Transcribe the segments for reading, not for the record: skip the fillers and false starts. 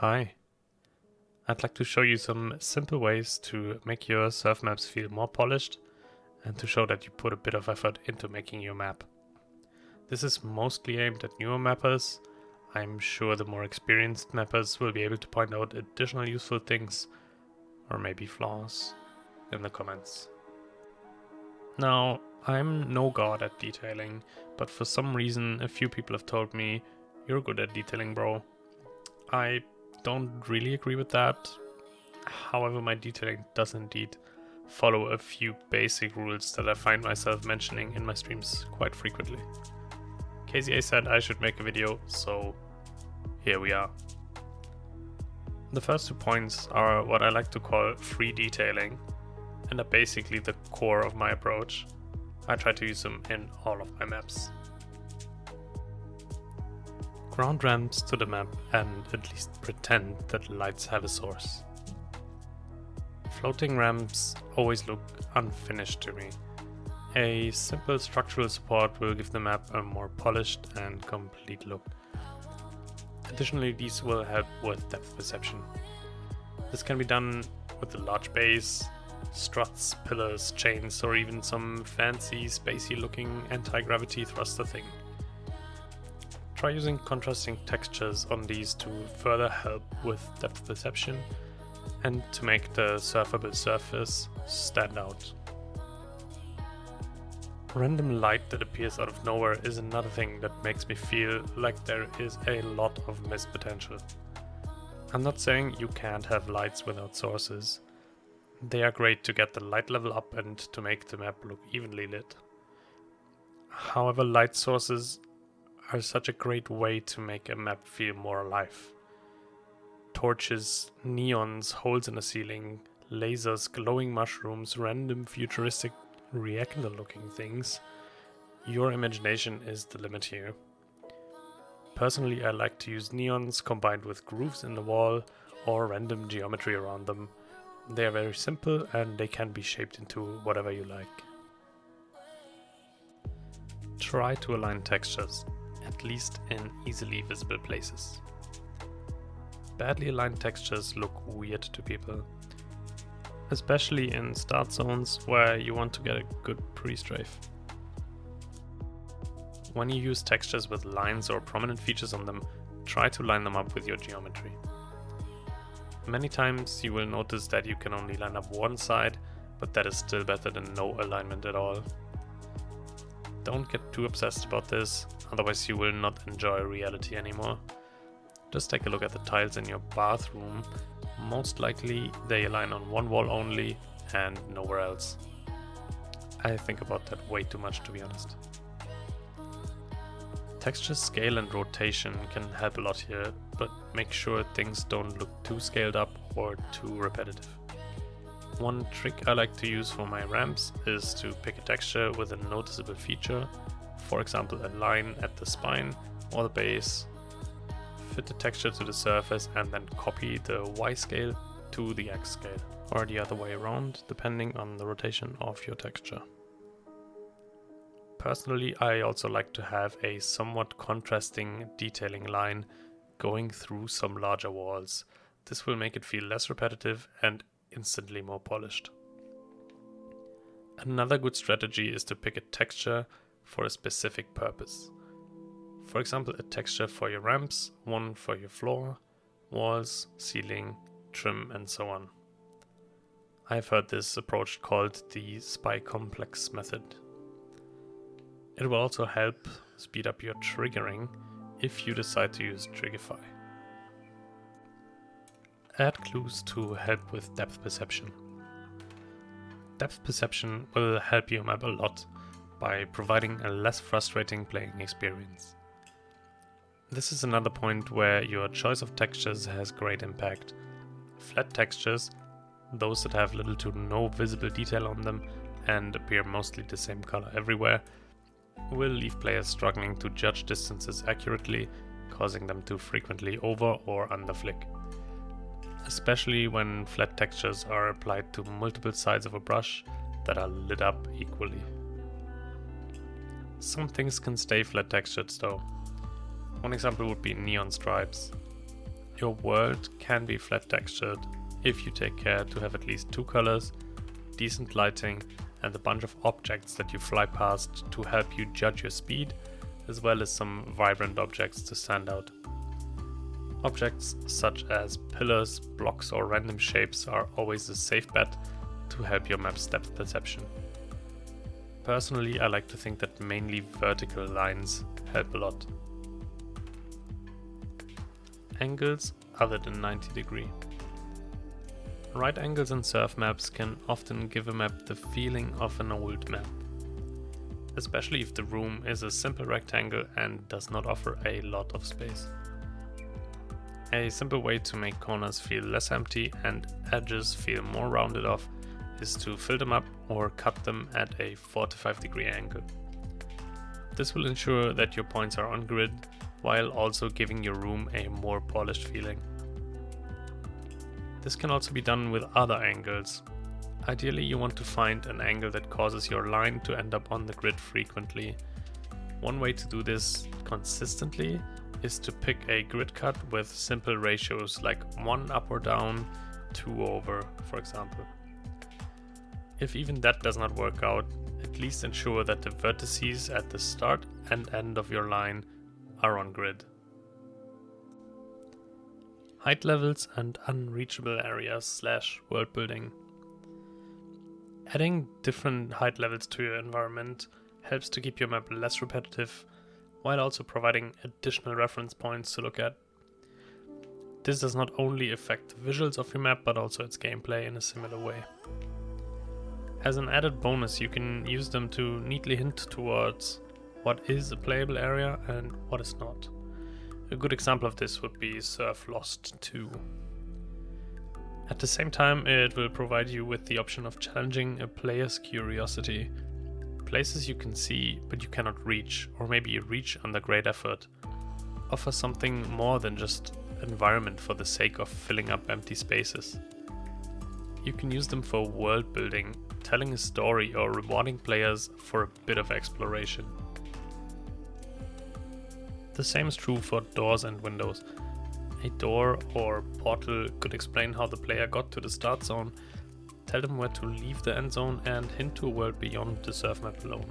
Hi, I'd like to show you some simple ways to make your surf maps feel more polished and to show that you put a bit of effort into making your map. This is mostly aimed at newer mappers. I'm sure the more experienced mappers will be able to point out additional useful things or maybe flaws in the comments. Now, I'm no god at detailing, but for some reason a few people have told me, "You're good at detailing, bro." I don't really agree with that. However, my detailing does indeed follow a few basic rules that I find myself mentioning in my streams quite frequently. KzAs said I should make a video, so here we are. The first 2 points are what I like to call free detailing, and are basically the core of my approach. I try to use them in all of my maps. Ground ramps to the map and at least pretend that lights have a source. Floating ramps always look unfinished to me. A simple structural support will give the map a more polished and complete look. Additionally, these will help with depth perception. This can be done with a large base, struts, pillars, chains, or even some fancy, spacey looking anti-gravity thruster thing. Try using contrasting textures on these to further help with depth perception and to make the surfable surface stand out. Random light that appears out of nowhere is another thing that makes me feel like there is a lot of missed potential. I'm not saying you can't have lights without sources. They are great to get the light level up and to make the map look evenly lit. However, light sources are such a great way to make a map feel more alive. Torches, neons, holes in the ceiling, lasers, glowing mushrooms, random futuristic reactor looking things. Your imagination is the limit here. Personally, I like to use neons combined with grooves in the wall or random geometry around them. They are very simple and they can be shaped into whatever you like. Try to align textures, at least in easily visible places. Badly aligned textures look weird to people, especially in start zones where you want to get a good pre-strafe. When you use textures with lines or prominent features on them, try to line them up with your geometry. Many times you will notice that you can only line up one side, but that is still better than no alignment at all. Don't get too obsessed about this, otherwise you will not enjoy reality anymore. Just take a look at the tiles in your bathroom. Most likely they align on one wall only and nowhere else. I think about that way too much, to be honest. Texture scale and rotation can help a lot here, but make sure things don't look too scaled up or too repetitive. One trick I like to use for my ramps is to pick a texture with a noticeable feature, for example a line at the spine or the base. Fit the texture to the surface and then copy the Y scale to the X scale, or the other way around, depending on the rotation of your texture. Personally, I also like to have a somewhat contrasting detailing line going through some larger walls. This will make it feel less repetitive and instantly more polished. Another good strategy is to pick a texture for a specific purpose. For example, a texture for your ramps, one for your floor, walls, ceiling, trim, and so on. I've heard this approach called the spy complex method. It will also help speed up your triggering if you decide to use Trigify. Add clues to help with depth perception. Depth perception will help your map a lot by providing a less frustrating playing experience. This is another point where your choice of textures has great impact. Flat textures, those that have little to no visible detail on them and appear mostly the same color everywhere, will leave players struggling to judge distances accurately, causing them to frequently over or underflick. Especially when flat textures are applied to multiple sides of a brush that are lit up equally. Some things can stay flat textured though. One example would be neon stripes. Your world can be flat textured if you take care to have at least 2 colors, decent lighting, and a bunch of objects that you fly past to help you judge your speed, as well as some vibrant objects to stand out. Objects such as pillars, blocks, or random shapes are always a safe bet to help your map's depth perception. Personally, I like to think that mainly vertical lines help a lot. Angles other than 90 degree. Right angles in surf maps can often give a map the feeling of an old map, especially if the room is a simple rectangle and does not offer a lot of space. A simple way to make corners feel less empty and edges feel more rounded off is to fill them up or cut them at a 4 to 5 degree angle. This will ensure that your points are on grid while also giving your room a more polished feeling. This can also be done with other angles. Ideally, you want to find an angle that causes your line to end up on the grid frequently. One way to do this consistently is to pick a grid cut with simple ratios like 1 up or down, 2 over, for example. If even that does not work out, at least ensure that the vertices at the start and end of your line are on grid. Height levels and unreachable areas / world building. Adding different height levels to your environment helps to keep your map less repetitive, while also providing additional reference points to look at. This does not only affect the visuals of your map, but also its gameplay in a similar way. As an added bonus, you can use them to neatly hint towards what is a playable area and what is not. A good example of this would be Surf Lost 2. At the same time, it will provide you with the option of challenging a player's curiosity. Places you can see but you cannot reach, or maybe reach under great effort, offer something more than just environment for the sake of filling up empty spaces. You can use them for world building, telling a story, or rewarding players for a bit of exploration. The same is true for doors and windows. A door or portal could explain how the player got to the start zone, tell them where to leave the end zone, and hint to a world beyond the surf map alone.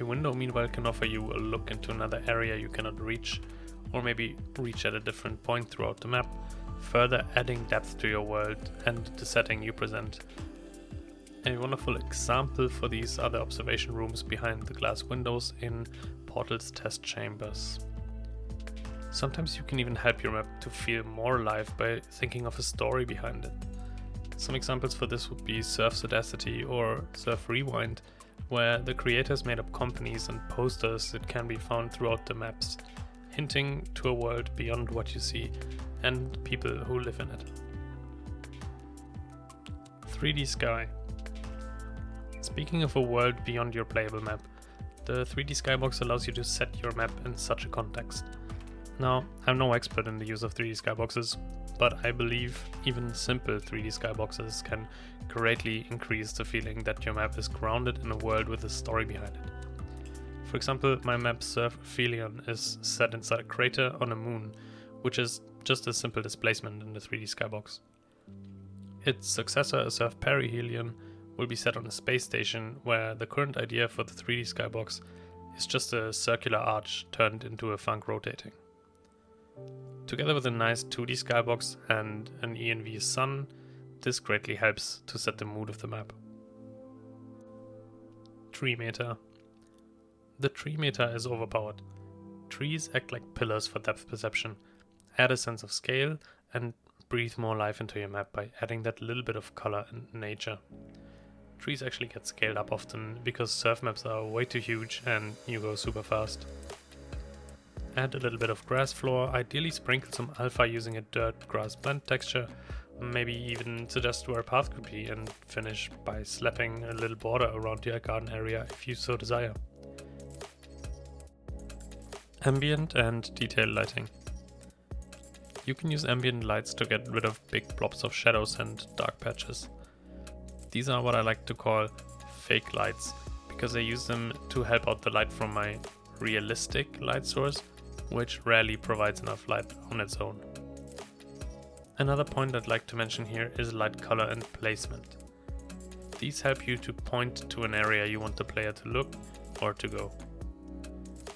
A window, meanwhile, can offer you a look into another area you cannot reach, or maybe reach at a different point throughout the map, further adding depth to your world and the setting you present. A wonderful example for these are the observation rooms behind the glass windows in Portal's test chambers. Sometimes you can even help your map to feel more alive by thinking of a story behind it. Some examples for this would be Surf's Audacity or Surf Rewind, where the creators made up companies and posters that can be found throughout the maps, hinting to a world beyond what you see and people who live in it. 3D Sky. Speaking of a world beyond your playable map, the 3D Skybox allows you to set your map in such a context. Now, I'm no expert in the use of 3D Skyboxes, but I believe even simple 3D Skyboxes can greatly increase the feeling that your map is grounded in a world with a story behind it. For example, my map Surf Aphelion is set inside a crater on a moon, which is just a simple displacement in the 3D Skybox. Its successor, Surf Perihelion, will be set on a space station where the current idea for the 3D Skybox is just a circular arch turned into a funk rotating. Together with a nice 2D skybox and an ENV sun, this greatly helps to set the mood of the map. Tree Meta. The tree meta is overpowered. Trees act like pillars for depth perception, add a sense of scale, and breathe more life into your map by adding that little bit of color and nature. Trees actually get scaled up often because surf maps are way too huge and you go super fast. Add a little bit of grass floor, ideally sprinkle some alpha using a dirt grass blend texture, maybe even suggest where a path could be, and finish by slapping a little border around your garden area if you so desire. Ambient and detail lighting. You can use ambient lights to get rid of big blobs of shadows and dark patches. These are what I like to call fake lights, because I use them to help out the light from my realistic light source which rarely provides enough light on its own. Another point I'd like to mention here is light color and placement. These help you to point to an area you want the player to look or to go.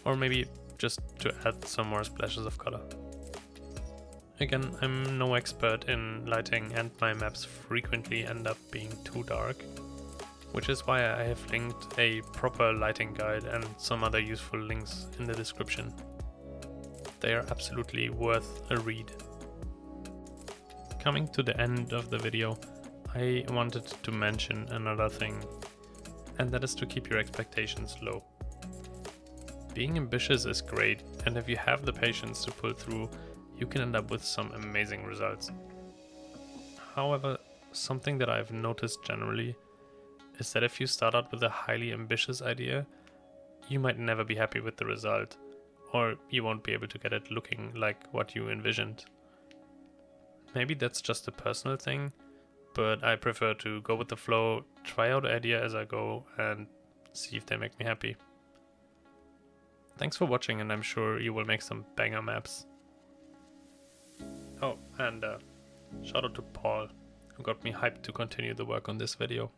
Or maybe just to add some more splashes of color. Again, I'm no expert in lighting and my maps frequently end up being too dark, which is why I have linked a proper lighting guide and some other useful links in the description. They are absolutely worth a read. Coming to the end of the video, I wanted to mention another thing, and that is to keep your expectations low. Being ambitious is great, and if you have the patience to pull through, you can end up with some amazing results. However, something that I've noticed generally is that if you start out with a highly ambitious idea, you might never be happy with the result, or you won't be able to get it looking like what you envisioned. Maybe that's just a personal thing, but I prefer to go with the flow, try out the idea as I go, and see if they make me happy. Thanks for watching, and I'm sure you will make some banger maps. Oh, and shout out to Paul, who got me hyped to continue the work on this video.